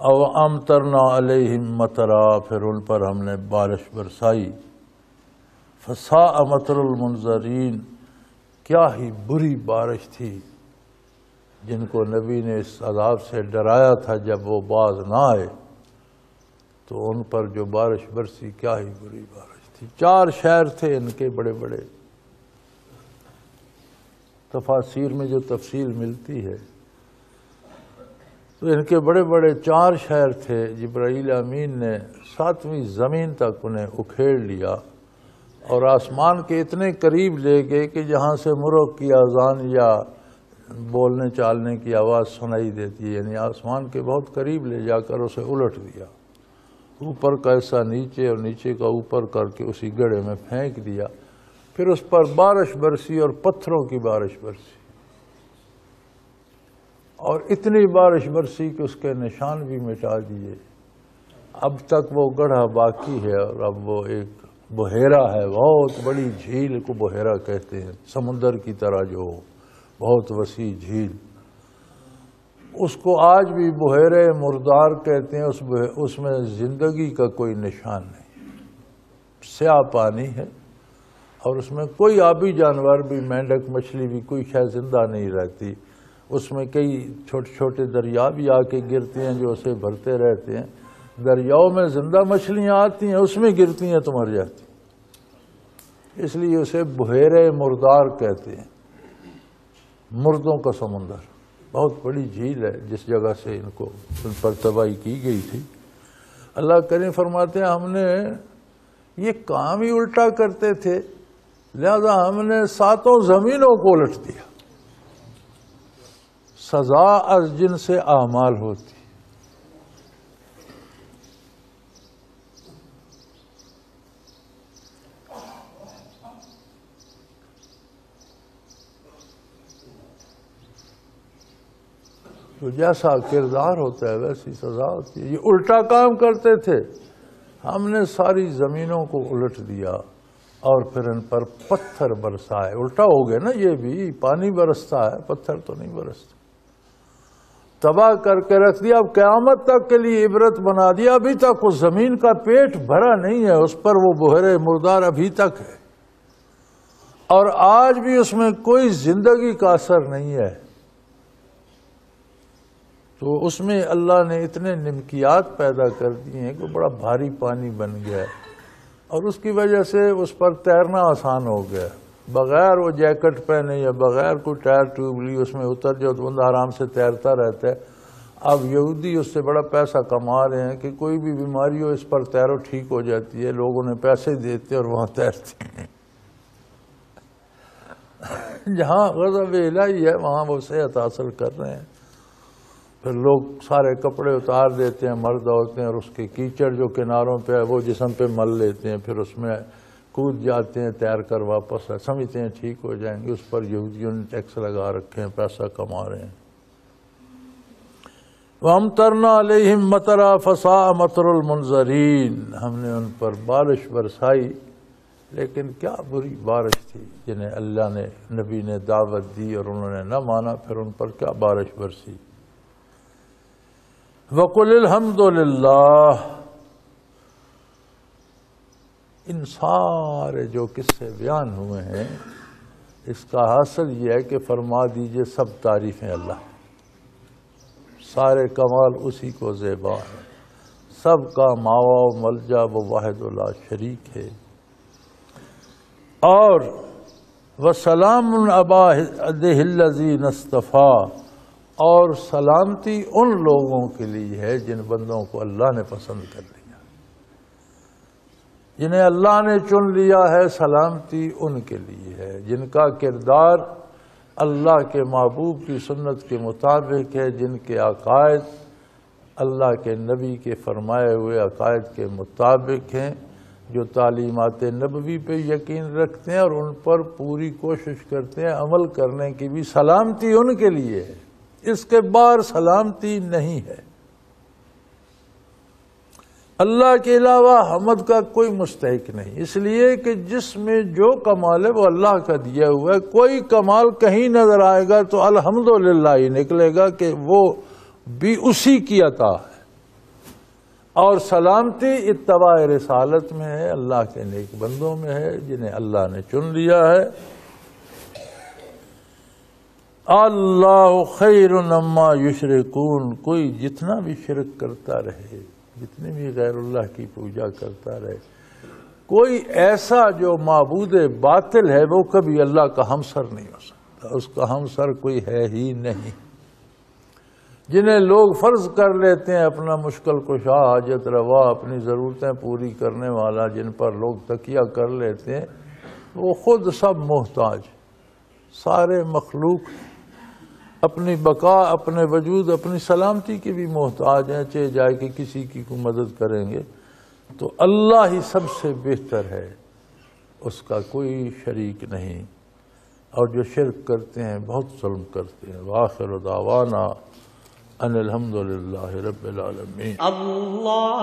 او امطرنا علیہم مطرا، پھر ان پر ہم نے بارش برسائی. فساء مطر المنذرین، کیا ہی بری بارش تھی جن کو نبی نے اس عذاب سے ڈرایا تھا جب وہ باز نہ آئے، تو ان پر جو بارش برسی کیا ہی بری بارش تھی. 4 شہر تھے ان کے بڑے بڑے، تفاسیر میں جو تفصیل ملتی ہے تو ان کے بڑے بڑے 4 شہر تھے. جبرائیل امین نے 7ویں زمین تک انہیں اکھیڑ لیا اور آسمان کے اتنے قریب لے گئے کہ جہاں سے مرغ کی اذان یا بولنے چالنے کی آواز سنائی دیتی ہے، یعنی آسمان کے بہت قریب لے جا کر اسے الٹ دیا، اوپر کا حصہ نیچے اور نیچے کا اوپر کر کے اسی گڑھے میں پھینک دیا. پھر اس پر بارش برسی اور پتھروں کی بارش برسی، اور اتنی بارش برسی کہ اس کے نشان بھی مٹا دیے. اب تک وہ گڑھا باقی ہے، اور اب وہ ایک بحیرہ ہے، بہت بڑی جھیل کو بحیرہ کہتے ہیں، سمندر کی طرح جو بہت وسیع جھیل، اس کو آج بھی بحیرہ مردار کہتے ہیں. اس میں زندگی کا کوئی نشان نہیں، سیاہ پانی ہے، اور اس میں کوئی آبی جانور بھی، مینڈک مچھلی بھی، کوئی شے زندہ نہیں رہتی. اس میں کئی چھوٹے چھوٹے دریا بھی آ کے گرتے ہیں جو اسے بھرتے رہتے ہیں. دریاؤں میں زندہ مچھلیاں آتی ہیں، اس میں گرتی ہیں تو مر جاتی، اس لیے اسے بحیرہ مردار کہتے ہیں، مردوں کا سمندر. بہت بڑی جھیل ہے جس جگہ سے ان پر تباہی کی گئی تھی. اللہ کریم فرماتے ہیں ہم نے یہ کام ہی الٹا کرتے تھے، لہذا ہم نے 7 زمینوں کو الٹ دیا. سزا از جن سے اعمال ہوتی. تو جیسا کردار ہوتا ہے ویسی سزا ہوتی ہے. یہ الٹا کام کرتے تھے، ہم نے ساری زمینوں کو الٹ دیا اور پھر ان پر پتھر برسائے. الٹا ہو گئے نا، یہ بھی پانی برستا ہے، پتھر تو نہیں برستا. تباہ کر کے رکھ دیا. اب قیامت تک کے لیے عبرت بنا دیا. ابھی تک اس زمین کا پیٹ بھرا نہیں ہے، اس پر وہ بحیرہ مردار ابھی تک ہے، اور آج بھی اس میں کوئی زندگی کا اثر نہیں ہے. تو اس میں اللہ نے اتنے نمکیات پیدا کر دی ہیں کہ بڑا بھاری پانی بن گیا ہے، اور اس کی وجہ سے اس پر تیرنا آسان ہو گیا. بغیر وہ جیکٹ پہنے یا بغیر کوئی ٹائر ٹیوب لی اس میں اتر جاؤ تو بندہ آرام سے تیرتا رہتا ہے. اب یہودی اس سے بڑا پیسہ کما رہے ہیں کہ کوئی بھی بیماری ہو اس پر تیرو ٹھیک ہو جاتی ہے. لوگوں نے پیسے دیتے اور وہاں تیرتے ہیں. جہاں غضب الہی ہے وہاں وہ صحت حاصل کر رہے ہیں. پھر لوگ سارے کپڑے اتار دیتے ہیں مرد عورتیں، اور اس کے کیچڑ جو کناروں پہ ہے وہ جسم پہ مل لیتے ہیں، پھر اس میں کود جاتے ہیں تیر کر واپس، سمجھتے ہیں ٹھیک ہو جائیں گے. اس پر یہودیوں نے ٹیکس لگا رکھے ہیں، پیسہ کما رہے ہیں. وَأَمْطَرْنَا عَلَيْهِمْ مَطَرًا فَسَاءَ مَطْرُ الْمُنذَرِينَ، ہم نے ان پر بارش برسائی، لیکن کیا بری بارش تھی. جنہیں اللہ نے، نبی نے دعوت دی اور انہوں نے نہ مانا، پھر ان پر کیا بارش برسی. وَقُلِ الْحَمْدُ لِلَّهِ، ان سارے جو قصے بیان ہوئے ہیں اس کا حاصل یہ ہے کہ فرما دیجئے سب تعریفیں اللہ، سارے کمال اسی کو زیبا ہے. سب کا ماوا و ملجا وہ واحد لا شریک ہے. اور وَسَلَامٌ عَبَادِهِ الَّذِينَ اصْطَفَىٰ، اور سلامتی ان لوگوں کے لیے ہے جن بندوں کو اللہ نے پسند کر لیا، جنہیں اللہ نے چن لیا ہے. سلامتی ان کے لیے ہے جن کا کردار اللہ کے محبوب کی سنت کے مطابق ہے، جن کے عقائد اللہ کے نبی کے فرمائے ہوئے عقائد کے مطابق ہیں، جو تعلیمات نبوی پہ یقین رکھتے ہیں اور ان پر پوری کوشش کرتے ہیں عمل کرنے کی بھی. سلامتی ان کے لیے ہے، اس کے باہر سلامتی نہیں ہے. اللہ کے علاوہ حمد کا کوئی مستحق نہیں، اس لیے کہ جس میں جو کمال ہے وہ اللہ کا دیا ہوا ہے. کوئی کمال کہیں نظر آئے گا تو الحمدللہ ہی نکلے گا کہ وہ بھی اسی کی عطا ہے. اور سلامتی اتباع رسالت میں ہے، اللہ کے نیک بندوں میں ہے جنہیں اللہ نے چن لیا ہے۔ اللہ خیر مما یشرکون، کوئی جتنا بھی شرک کرتا رہے، جتنی بھی غیر اللہ کی پوجا کرتا رہے، کوئی ایسا جو معبود باطل ہے وہ کبھی اللہ کا ہمسر نہیں ہو سکتا، اس کا ہمسر کوئی ہے ہی نہیں۔ جنہیں لوگ فرض کر لیتے ہیں اپنا مشکل کشا، حاجت روا، اپنی ضرورتیں پوری کرنے والا، جن پر لوگ تکیہ کر لیتے ہیں، وہ خود سب محتاج، سارے مخلوق اپنی بقا، اپنے وجود، اپنی سلامتی کے بھی محتاج ہیں، چاہے جائے کہ کسی کی کو مدد کریں گے تو اللہ ہی سب سے بہتر ہے، اس کا کوئی شریک نہیں۔ اور جو شرک کرتے ہیں بہت ظلم کرتے ہیں۔ وآخر دعوانا ان الحمدللہ رب العالمین۔ اللہ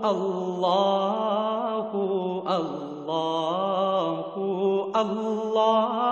اللہ اللہ اللہ